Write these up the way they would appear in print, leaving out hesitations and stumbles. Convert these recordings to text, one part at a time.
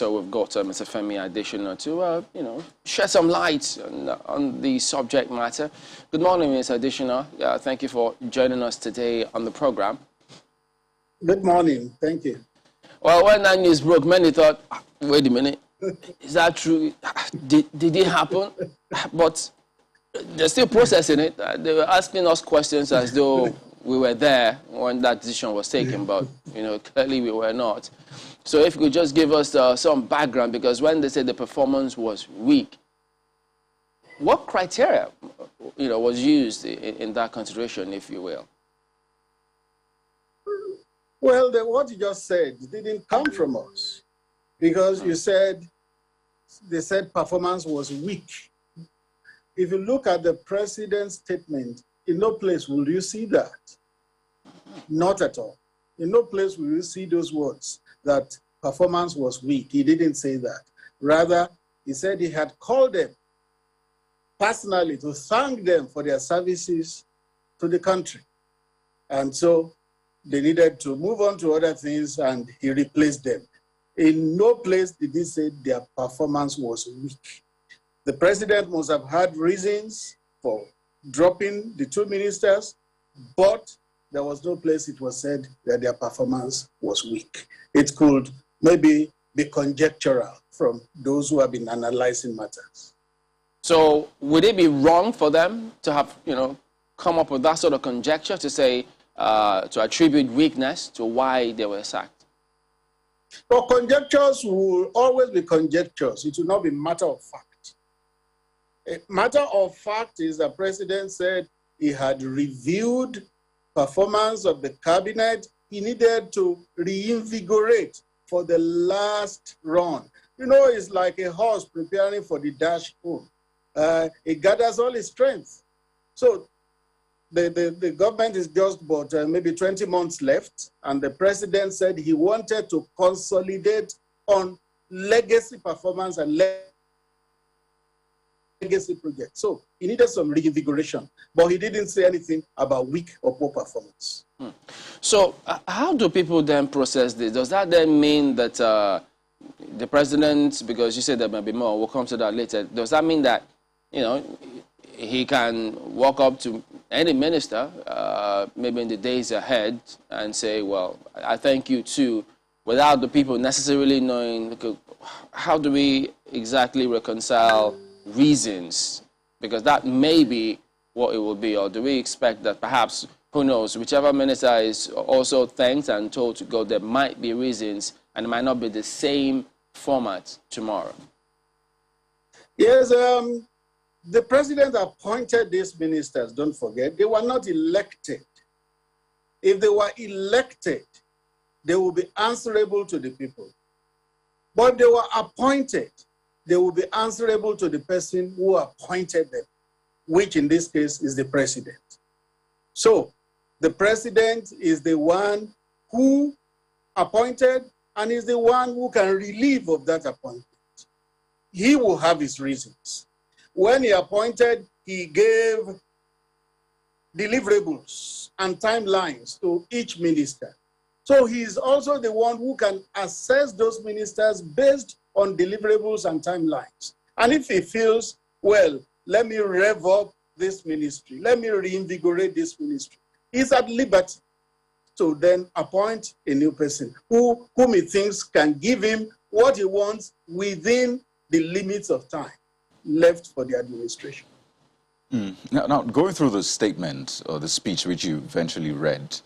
so we've got Mr. Femi Adesina to, shed some light on the subject matter. Good morning, Mr. Adesina. Thank you for joining us today on the program. Good morning. Thank you. Well, when that news broke, many thought, wait a minute, is that true? Did it happen? But they're still processing it. They were asking us questions as though we were there when that decision was taken, but clearly we were not. So if you could just give us some background, because when they said the performance was weak, what criteria was used in that consideration, if you will? Well, what you just said didn't come from us, because they said performance was weak. If you look at the president's statement, in no place will you see that. Not at all. In no place will you see those words, that performance was weak. He didn't say that. Rather, he said he had called them personally to thank them for their services to the country. And so they needed to move on to other things, and he replaced them. In no place did he say their performance was weak. The president must have had reasons for dropping the two ministers, but there was no place it was said that their performance was weak. It could maybe be conjectural from those who have been analyzing matters. So would it be wrong for them to have, come up with that sort of conjecture to say, to attribute weakness to why they were sacked? Well, conjectures will always be conjectures. It will not be matter of fact. A matter of fact is the president said he had reviewed performance of the cabinet. He needed to reinvigorate for the last run. It's like a horse preparing for the dash home. It gathers all its strength. So the government is just about maybe 20 months left, and the president said he wanted to consolidate on legacy performance and legacy projects. So he needed some reinvigoration, but he didn't say anything about weak or poor performance. So how do people then process this? Does that then mean that the president, because you said there might be more, we'll come to that later, does that mean that, he can walk up to any minister, maybe in the days ahead, and say, well, I thank you too, without the people necessarily knowing, how do we exactly reconcile reasons? Because that may be what it will be. Or do we expect that perhaps, who knows, whichever minister is also thanked and told to go, there might be reasons, and it might not be the same format tomorrow? Yes, the president appointed these ministers, don't forget. They were not elected. If they were elected, they will be answerable to the people. But they were appointed, they will be answerable to the person who appointed them, which in this case is the president. So the president is the one who appointed and is the one who can relieve of that appointment. He will have his reasons. When he appointed, he gave deliverables and timelines to each minister. So he is also the one who can assess those ministers based on deliverables and timelines. And if he feels, well, let me rev up this ministry, let me reinvigorate this ministry, he's at liberty to then appoint a new person whom he thinks can give him what he wants within the limits of time left for the administration. Now, going through the statement or the speech which you eventually read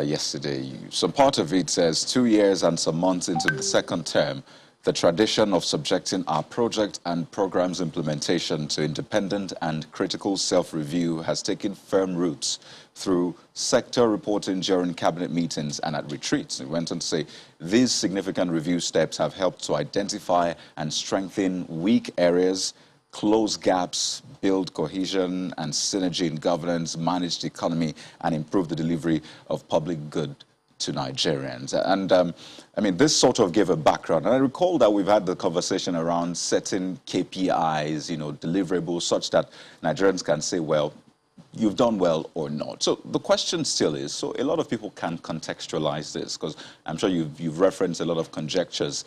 yesterday, some part of it says 2 years and some months into the second term, the tradition of subjecting our project and programs implementation to independent and critical self-review has taken firm roots through sector reporting during cabinet meetings and at retreats. It went on to say these significant review steps have helped to identify and strengthen weak areas, close gaps, build cohesion and synergy in governance, manage the economy, and improve the delivery of public good to Nigerians. And I mean, this sort of gave a background. And I recall that we've had the conversation around setting KPIs, deliverables, such that Nigerians can say, well, you've done well or not. So the question still is, so a lot of people can contextualize this, because I'm sure you've referenced a lot of conjectures.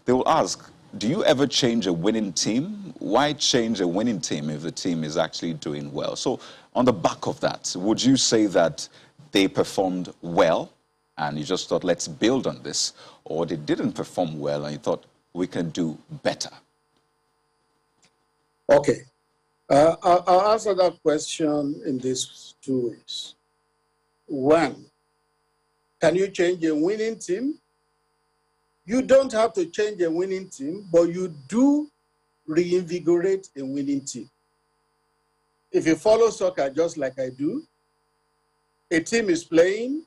they will ask, do you ever change a winning team? Why change a winning team if the team is actually doing well? So on the back of that, would you say that they performed well and you just thought, let's build on this, or they didn't perform well and you thought, we can do better? Okay. I'll answer that question in these two ways. One, can you change a winning team? You don't have to change a winning team, but you do reinvigorate a winning team. If you follow soccer just like I do, a team is playing,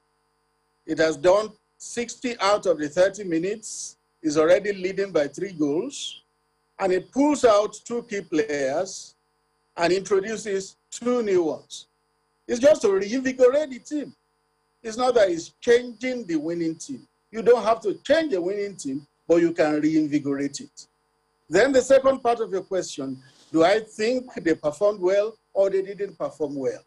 it has done 60 out of the 30 minutes, is already leading by 3 goals, and it pulls out 2 key players and introduces 2 new ones. It's just to reinvigorate the team. It's not that it's changing the winning team. You don't have to change a winning team, but you can reinvigorate it. Then the second part of your question, do I think they performed well or they didn't perform well?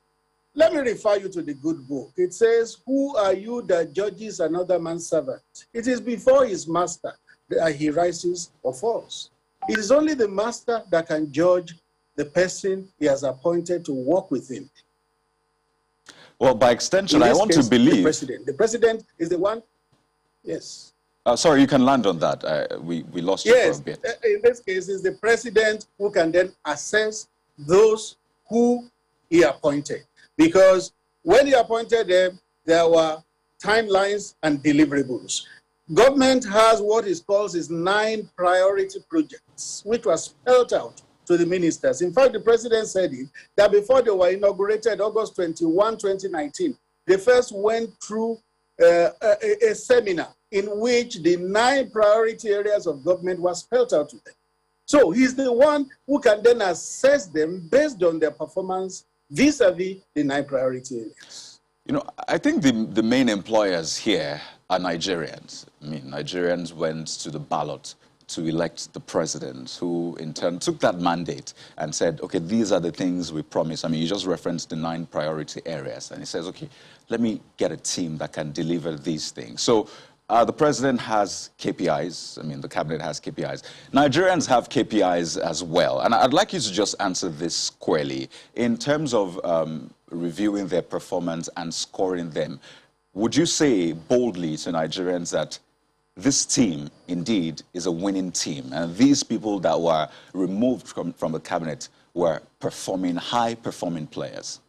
Let me refer you to the good book. It says, who are you that judges another man's servant? It is before his master that he rises or falls. It is only the master that can judge the person he has appointed to work with him. Well, by extension, I want to believe... The president is the one. Yes. Sorry, you can land on that. We lost you for a bit. In this case, it's the president who can then assess those who he appointed. Because when he appointed them, there were timelines and deliverables. Government has what is called its 9 priority projects, which were spelled out to the ministers. In fact, the president said it, that before they were inaugurated August 21, 2019, they first went through a seminar in which the 9 priority areas of government were spelled out to them. So he's the one who can then assess them based on their performance vis-a-vis the 9 priority areas. You know, I think the main employers here are Nigerians. I mean, Nigerians went to the ballot to elect the president, who in turn took that mandate and said, okay, these are the things we promise. I mean, you just referenced the 9 priority areas. And he says, okay, let me get a team that can deliver these things. So the president has KPIs. I mean, the cabinet has KPIs. Nigerians have KPIs as well. And I'd like you to just answer this squarely. In terms of reviewing their performance and scoring them, would you say boldly to Nigerians that this team, indeed, is a winning team, and these people that were removed from the cabinet were performing, high-performing players?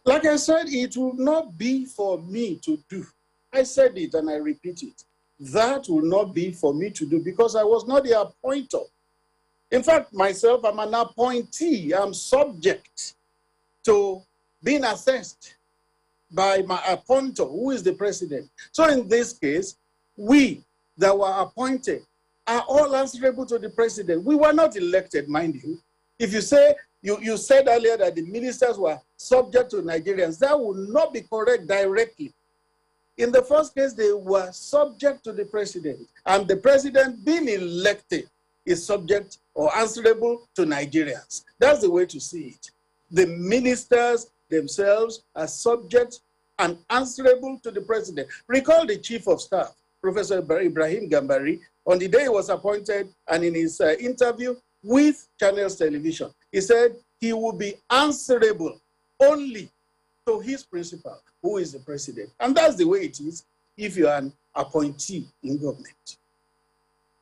Like I said, it will not be for me to do. I said it and I repeat it. That will not be for me to do because I was not the appointer. In fact, myself, I'm an appointee. I'm subject to being assessed by my appointer, who is the president. So in this case, we that were appointed are all answerable to the president. We were not elected, mind you. If you say, you said earlier that the ministers were subject to Nigerians, that would not be correct directly. In the first case, they were subject to the president, and the president being elected is subject or answerable to Nigerians. That's the way to see it. The ministers themselves are subject and answerable to the president. Recall the chief of staff, Professor Ibrahim Gambari, on the day he was appointed and in his interview with Channels Television, he said he will be answerable only to his principal, who is the president. And that's the way it is if you are an appointee in government.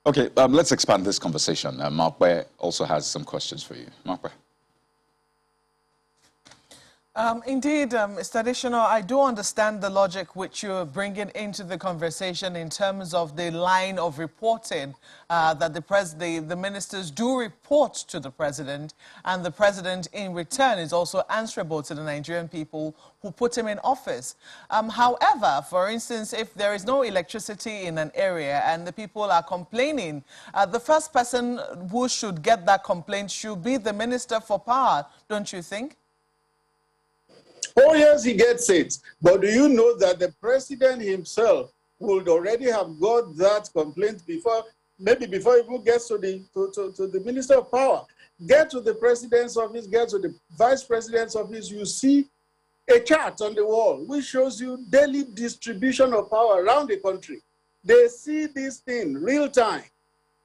Okay, let's expand this conversation. Markwe also has some questions for you. Markwe. Indeed, Mr. Adesina, I do understand the logic which you're bringing into the conversation in terms of the line of reporting that the ministers do report to the president, and the president in return is also answerable to the Nigerian people who put him in office. However, for instance, if there is no electricity in an area and the people are complaining, the first person who should get that complaint should be the Minister for Power, don't you think? Oh, yes, he gets it. But do you know that the president himself would already have got that complaint before, maybe before he even gets to the Minister of Power? Get to the president's office, get to the vice president's office, you see a chart on the wall which shows you daily distribution of power around the country. They see this thing real time.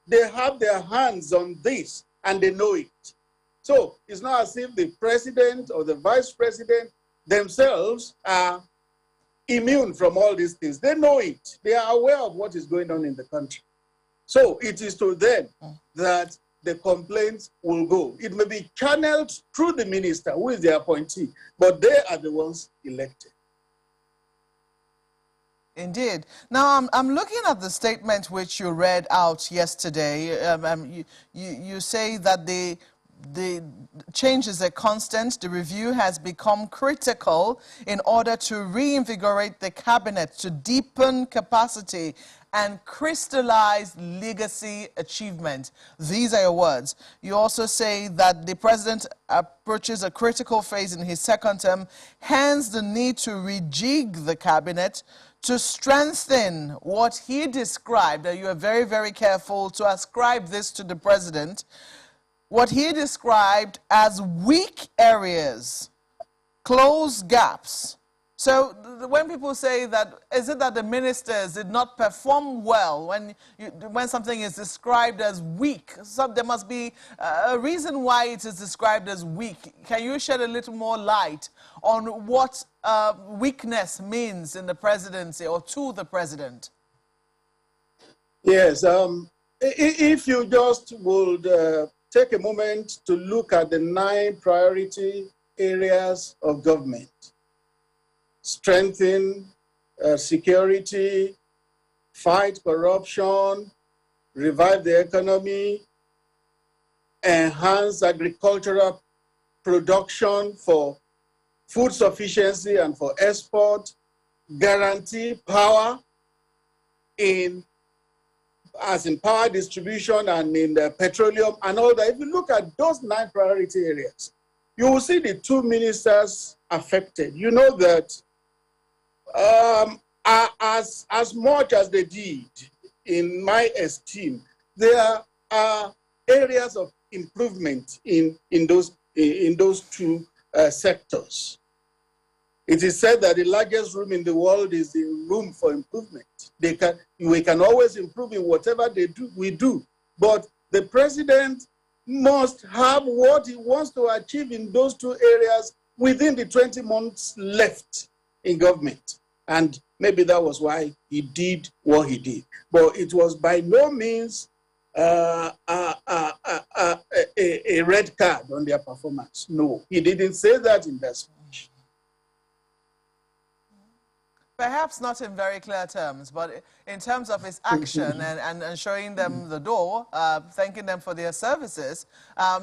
They have their hands on this and they know it. So it's not as if the president or the vice president themselves are immune from all these things. They know it. They are aware of what is going on in the country. So it is to them that the complaints will go. It may be channeled through the minister, who is the appointee, but they are the ones elected. Indeed. Now, I'm looking at the statement which you read out yesterday. You say that the change is a constant. The review has become critical in order to reinvigorate the cabinet, to deepen capacity and crystallize legacy achievement. These are your words. You also say that the president approaches a critical phase in his second term, hence the need to rejig the cabinet to strengthen what he described, and you are very, very careful to ascribe this to the president, what he described as weak areas, close gaps. So when people say that, is it that the ministers did not perform well when something is described as weak? So there must be a reason why it is described as weak. Can you shed a little more light on what weakness means in the presidency or to the president? Yes, if you just would take a moment to look at the 9 priority areas of government. Strengthen security, fight corruption, revive the economy, enhance agricultural production for food sufficiency and for export, guarantee power as in power distribution and in the petroleum and all that. If you look at those 9 priority areas, you will see the 2 ministers affected. You know that as much as they did, in my esteem, there are areas of improvement in those 2 sectors. It is said that the largest room in the world is the room for improvement. We can always improve in whatever we do, but the president must have what he wants to achieve in those 2 areas within the 20 months left in government. And maybe that was why he did what he did. But it was by no means a red card on their performance. No, he didn't say that in that speech. Perhaps not in very clear terms, but in terms of his action and showing them the door, thanking them for their services,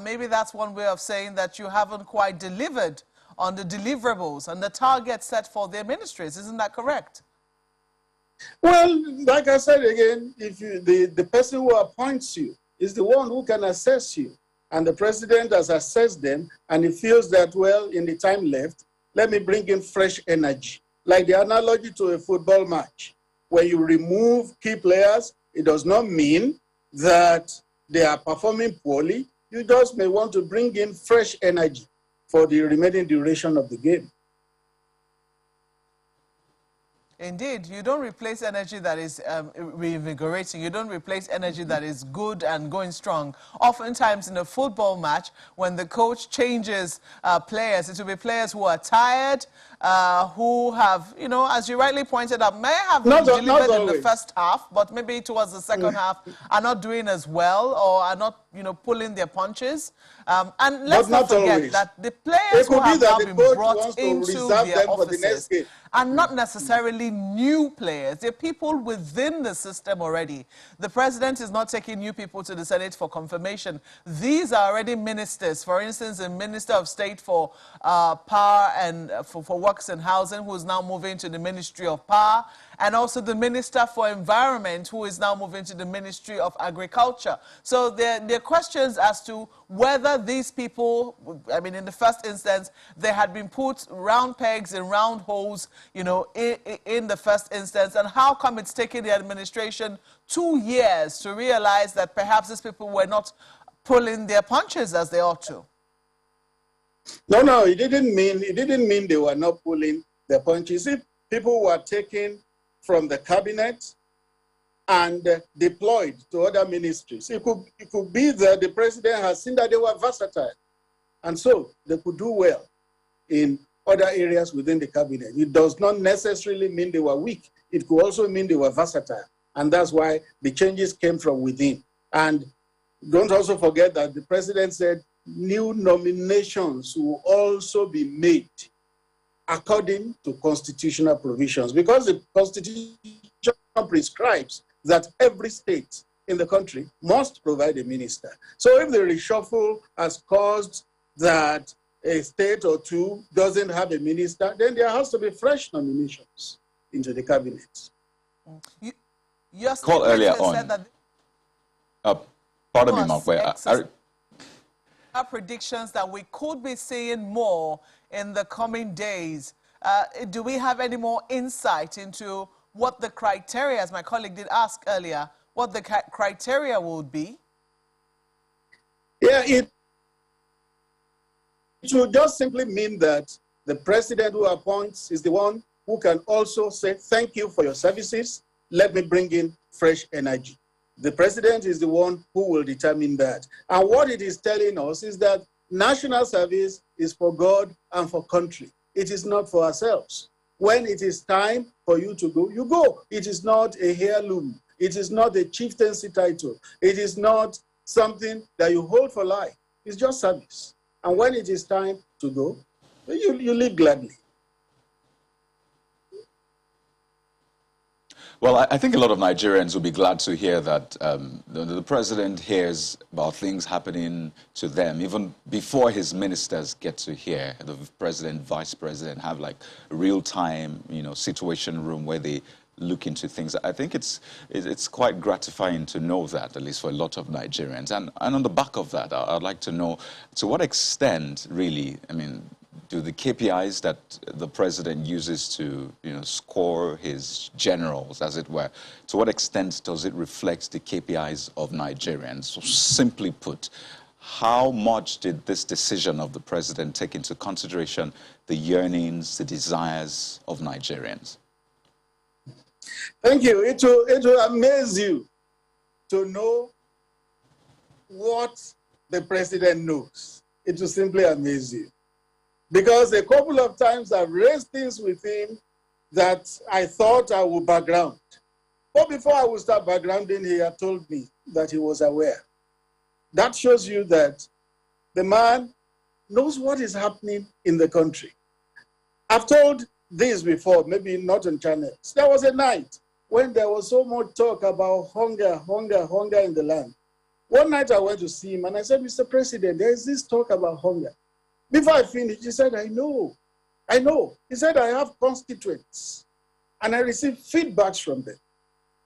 maybe that's one way of saying that you haven't quite delivered on the deliverables and the targets set for their ministries. Isn't that correct? Well, like I said again, if the person who appoints you is the one who can assess you. And the president has assessed them, and he feels that, well, in the time left, let me bring in fresh energy. Like the analogy to a football match. When you remove key players, it does not mean that they are performing poorly. You just may want to bring in fresh energy for the remaining duration of the game. Indeed, you don't replace energy that is reinvigorating. You don't replace energy that is good and going strong. Oftentimes in a football match, when the coach changes players, it will be players who are tired, who have, you know, as you rightly pointed out, may have delivered in the first half, but maybe towards the second half are not doing as well or are not, you know, pulling their punches. And let's not forget that the players who have now been brought into their offices are not necessarily new players. They're people within the system already. The president is not taking new people to the Senate for confirmation. These are already ministers. For instance, the Minister of State for Power and for Works and Housing, who is now moving to the Ministry of Power, and also the Minister for Environment, who is now moving to the Ministry of Agriculture. So there are questions as to whether these people, I mean, in the first instance, they had been put round pegs in round holes, you know, in the first instance, and how come it's taken the administration 2 years to realize that perhaps these people were not pulling their punches as they ought to? No, it didn't mean they were not pulling their punches. If people were taken from the cabinet and deployed to other ministries. It could be that the president has seen that they were versatile, and so they could do well in other areas within the cabinet. It does not necessarily mean they were weak. It could also mean they were versatile, and that's why the changes came from within. And don't also forget that the president said new nominations will also be made according to constitutional provisions, because the Constitution prescribes that every state in the country must provide a minister. So if the reshuffle has caused that a state or two doesn't have a minister, then there has to be fresh nominations into the cabinet. Your Call earlier statement said on. that Pardon me, Mark. Our predictions that we could be seeing more in the coming days. Do we have any more insight into what the criteria, as my colleague did ask earlier, what the criteria would be? Yeah, it would just simply mean that the president who appoints is the one who can also say, thank you for your services, let me bring in fresh energy. The president is the one who will determine that. And what it is telling us is that national service is for God and for country. It is not for ourselves. When it is time for you to go, you go. It is not a heirloom. It is not a chieftaincy title. It is not something that you hold for life. It's just service. And when it is time to go, you live gladly. Well, I think a lot of Nigerians will be glad to hear that the president hears about things happening to them even before his ministers get to hear. The president, vice president have like a real-time, situation room where they look into things. I think it's quite gratifying to know that, at least for a lot of Nigerians. And on the back of that, I'd like to know to what extent, really, do the KPIs that the president uses to, score his generals, as it were, to what extent does it reflect the KPIs of Nigerians? So simply put, how much did this decision of the president take into consideration the yearnings, the desires of Nigerians? Thank you. It will amaze you to know what the president knows. It will simply amaze you. Because a couple of times I've raised things with him that I thought I would background. But before I would start backgrounding, he had told me that he was aware. That shows you that the man knows what is happening in the country. I've told this before, maybe not on channels. There was a night when there was so much talk about hunger in the land. One night I went to see him and I said, Mr. President, there is this talk about hunger. Before I finished, he said, I know. He said, I have constituents and I receive feedbacks from them.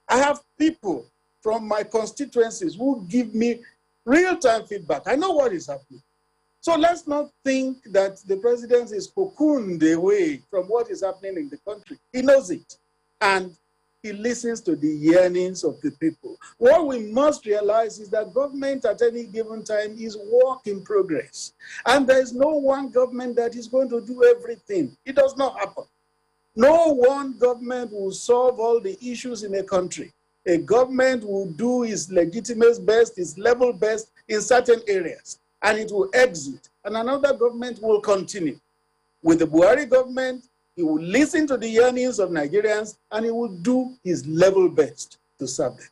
I have people from my constituencies who give me real-time feedback. I know what is happening. So let's not think that the president is cocooned away from what is happening in the country. He knows it. And he listens to the yearnings of the people. What we must realize is that government at any given time is work in progress. And there is no one government that is going to do everything. It does not happen. No one government will solve all the issues in a country. A government will do its legitimate best, its level best in certain areas, and it will exit. And another government will continue. With the Buhari government, he will listen to the yearnings of Nigerians and he will do his level best to serve them.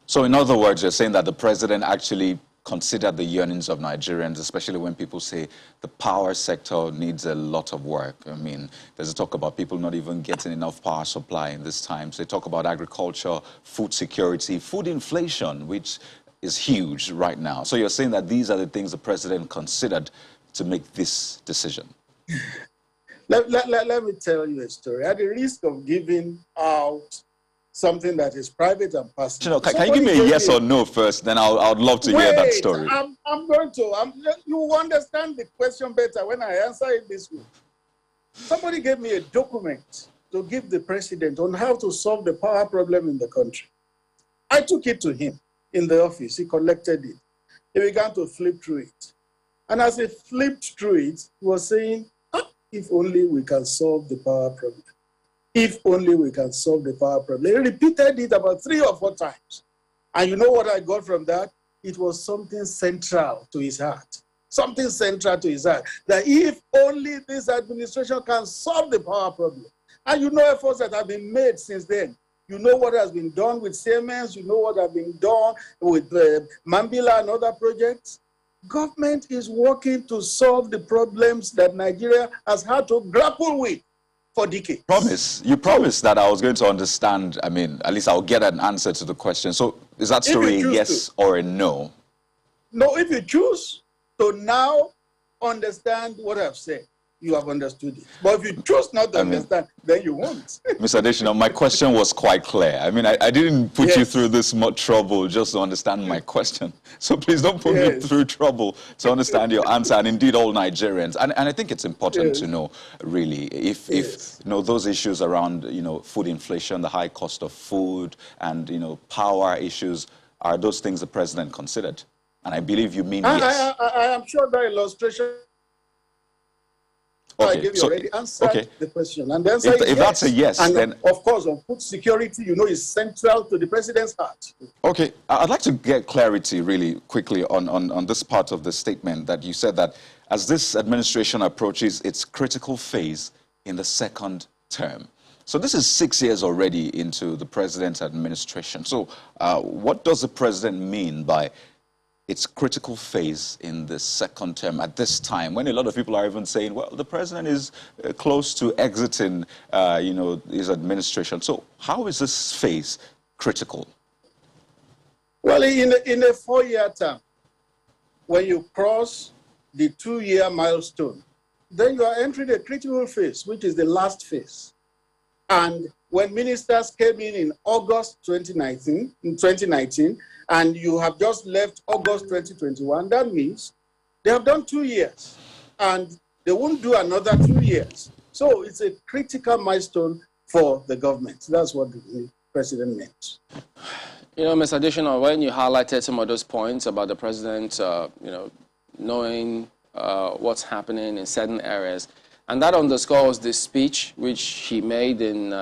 So in other words, you're saying that the president actually considered the yearnings of Nigerians, especially when people say the power sector needs a lot of work. There's a talk about people not even getting enough power supply in this time. So they talk about agriculture, food security, food inflation, which is huge right now. So you're saying that these are the things the president considered to make this decision? Let me tell you a story. At the risk of giving out something that is private and personal. Can you give me a yes or no first? Then I'd love to hear that story. I'm going to. You will understand the question better when I answer it this way. Somebody gave me a document to give the president on how to solve the power problem in the country. I took it to him in the office. He collected it. He began to flip through it. And as he flipped through it, he was saying, if only we can solve the power problem. if only we can solve the power problem. He repeated it about 3 or 4 times. And you know what I got from that? It was something central to his heart. Something central to his heart. That if only this administration can solve the power problem. And you know efforts that have been made since then. You know what has been done with Siemens. You know what has been done with Mambila and other projects. Government is working to solve the problems that Nigeria has had to grapple with for decades. You promised that I was going to understand, I mean, at least I'll get an answer to the question. So is that story a yes or a no? No, if you choose to now understand what I've said, you have understood it. But if you choose not to understand, then you won't. Mr. Adesina, my question was quite clear. I mean, I didn't put you through this much trouble just to understand my question. So please don't put me through trouble to understand your answer, and indeed all Nigerians. And I think it's important to know, really, if you know, those issues around, you know, food inflation, the high cost of food, and, you know, power issues, are those things the president considered? And I believe you mean yes. I am sure that illustration I gave you already answered the question. And then if that's a yes, and then of course on food security, you know, is central to the president's heart. Okay, I'd like to get clarity really quickly on this part of the statement that you said that as this administration approaches its critical phase in the second term. So this is 6 years already into the president's administration. So what does the president mean by its critical phase in the second term at this time, when a lot of people are even saying, well, the president is close to exiting, you know, his administration. So how is this phase critical? Well, in a 4-year term, when you cross the 2-year milestone, then you are entering a critical phase, which is the last phase. And when ministers came in August 2019, and you have just left August 2021, that means they have done 2 years, and they won't do another 2 years. So it's a critical milestone for the government. That's what the president meant. You know, Mr. Adesina, when you highlighted some of those points about the president, you know, knowing what's happening in certain areas, and that underscores the speech which he made in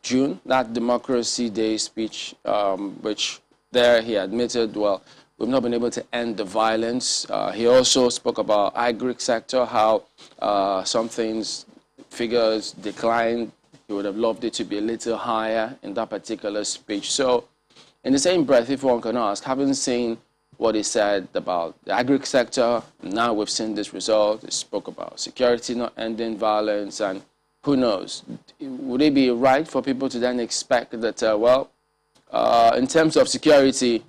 June, that Democracy Day speech, which there he admitted, well, we've not been able to end the violence. He also spoke about agri sector, how some things, figures declined. He would have loved it to be a little higher in that particular speech. So in the same breath, if one can ask, having seen what he said about the agri sector, now we've seen this result. He spoke about security not ending violence, and who knows, would it be right for people to then expect that, well, in terms of security,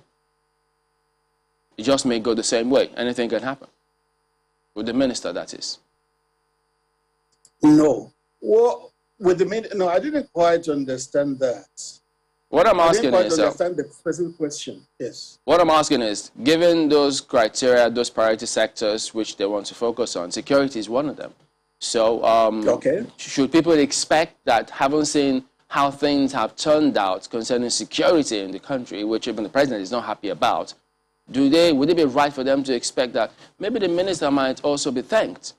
it just may go the same way. Anything can happen. With the minister, that is. No. Well, with the minister, no, I didn't quite understand that. What I'm asking is... I didn't quite understand the specific question, yes. What I'm asking is, given those criteria, those priority sectors which they want to focus on, security is one of them. So should people expect that, having seen how things have turned out concerning security in the country, which even the president is not happy about, would it be right for them to expect that maybe the minister might also be thanked?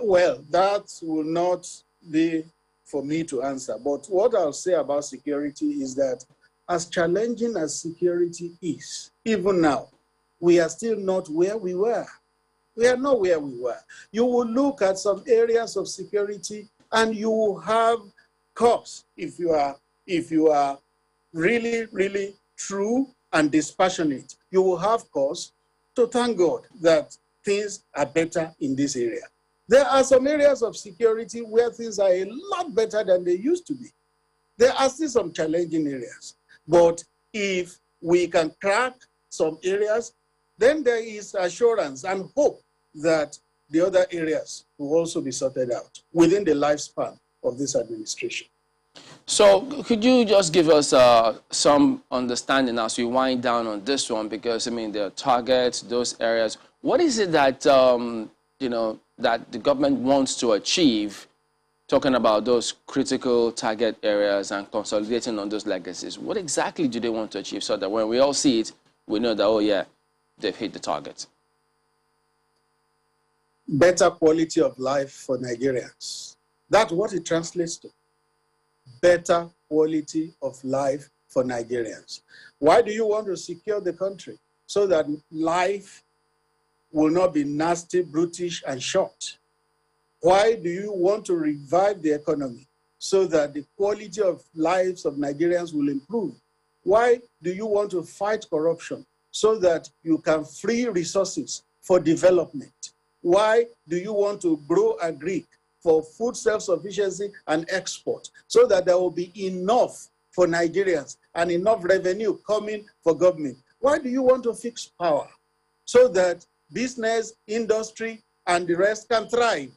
Well, that will not be for me to answer. But what I'll say about security is that as challenging as security is, even now, we are still not where we were. We are not where we were. You will look at some areas of security and you will have cause, if you are really, really true and dispassionate, you will have cause to thank God that things are better in this area. There are some areas of security where things are a lot better than they used to be. There are still some challenging areas. But if we can crack some areas, then there is assurance and hope that the other areas will also be sorted out within the lifespan of this administration. So could you just give us some understanding as we wind down on this one? Because, I mean, there are targets, those areas. What is it that, you know, that the government wants to achieve, talking about those critical target areas and consolidating on those legacies? What exactly do they want to achieve so that when we all see it, we know that, oh, yeah, they've hit the target? Better quality of life for Nigerians. That's what it translates to. better quality of life for Nigerians? Why do you want to secure the country? So that life will not be nasty, brutish, and short. Why do you want to revive the economy so that the quality of lives of Nigerians will improve? Why do you want to fight corruption so that you can free resources for development? Why do you want to grow agric for food self-sufficiency and export so that there will be enough for Nigerians and enough revenue coming for government? Why do you want to fix power so that business, industry, and the rest can thrive?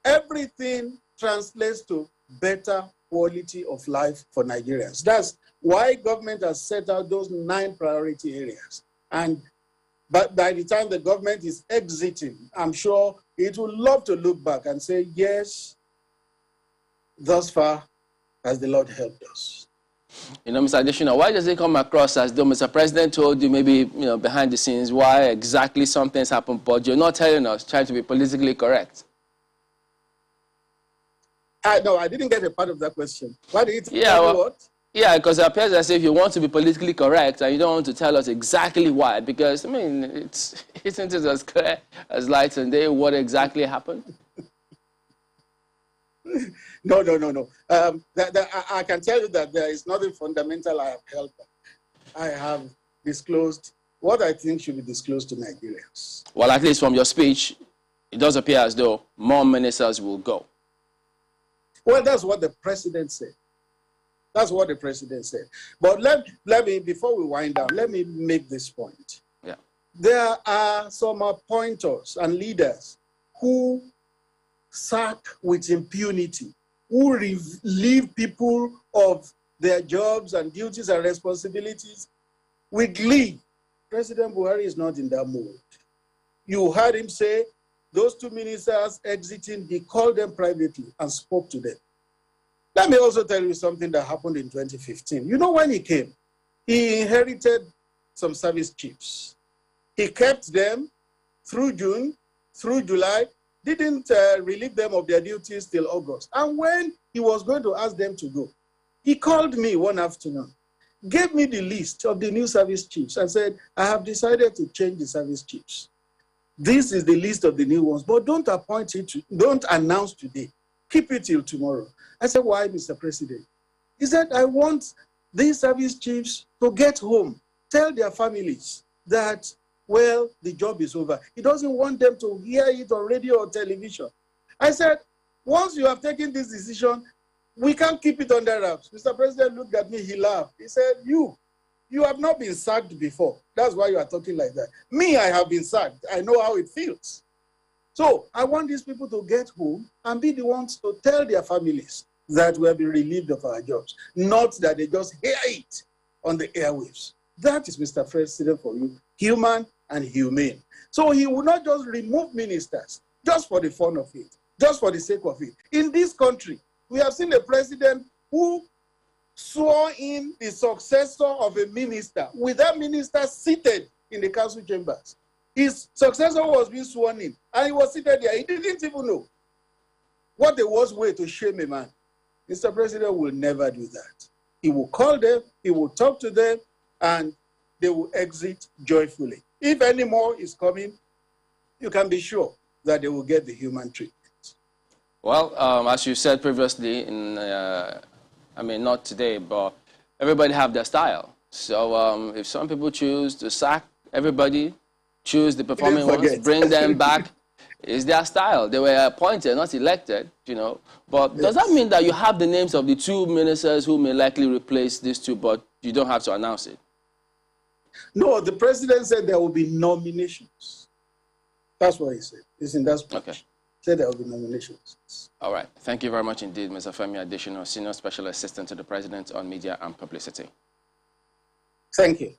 Everything translates to better quality of life for Nigerians. That's why government has set out those 9 priority areas. But by the time the government is exiting, I'm sure it will love to look back and say, yes, thus far has the Lord helped us. You know, Mr. Adesina, why does it come across as though Mr. President told you maybe, you know, behind the scenes why exactly something's happened, but you're not telling us, trying to be politically correct? No, I didn't get a part of that question. Why did you tell me what? Yeah, because it appears as if you want to be politically correct and you don't want to tell us exactly why. Because, I mean, isn't it as clear as light and day what exactly happened? No. I can tell you that there is nothing fundamental I have held back. I have disclosed what I think should be disclosed to Nigerians. Well, at least from your speech, it does appear as though more ministers will go. Well, that's what the president said. That's what the president said. But let me, before we wind down, let me make this point. Yeah. There are some appointers and leaders who sack with impunity, who relieve people of their jobs and duties and responsibilities with glee. President Buhari is not in that mood. You heard him say, those 2 ministers exiting, he called them privately and spoke to them. Let me also tell you something that happened in 2015. You know, when he came, he inherited some service chiefs. He kept them through June, through July, didn't relieve them of their duties till August. And when he was going to ask them to go, he called me one afternoon, gave me the list of the new service chiefs and said, I have decided to change the service chiefs. This is the list of the new ones, but don't don't announce today. Keep it till tomorrow. I said, why, Mr. President? He said, I want these service chiefs to get home, tell their families that, well, the job is over. He doesn't want them to hear it on radio or television. I said, once you have taken this decision, we can't keep it under wraps. Mr. President looked at me, he laughed. He said, you have not been sacked before. That's why you are talking like that. Me, I have been sacked. I know how it feels. So I want these people to get home and be the ones to tell their families that we have been relieved of our jobs, not that they just hear it on the airwaves. That is Mr. President for you, human and humane. So he will not just remove ministers just for the fun of it, just for the sake of it. In this country, we have seen a president who swore in the successor of a minister with that minister seated in the council chambers. His successor was being sworn in, and he was seated there. He didn't even know. What a worst way to shame a man. Mr. President will never do that. He will call them, he will talk to them, and they will exit joyfully. If any more is coming, you can be sure that they will get the human treatment. Well, as you said previously, I mean, not today, but everybody have their style. So if some people choose to sack everybody, choose the performing ones, bring them back, it's their style. They were appointed, not elected, you know. But yes. Does that mean that you have the names of the 2 ministers who may likely replace these 2, but you don't have to announce it? No, the president said there will be nominations. That's what he said. It's in that speech. Okay. He said there will be nominations. All right. Thank you very much indeed, Mr. Femi Adesina, Senior Special Assistant to the President on Media and Publicity. Thank you.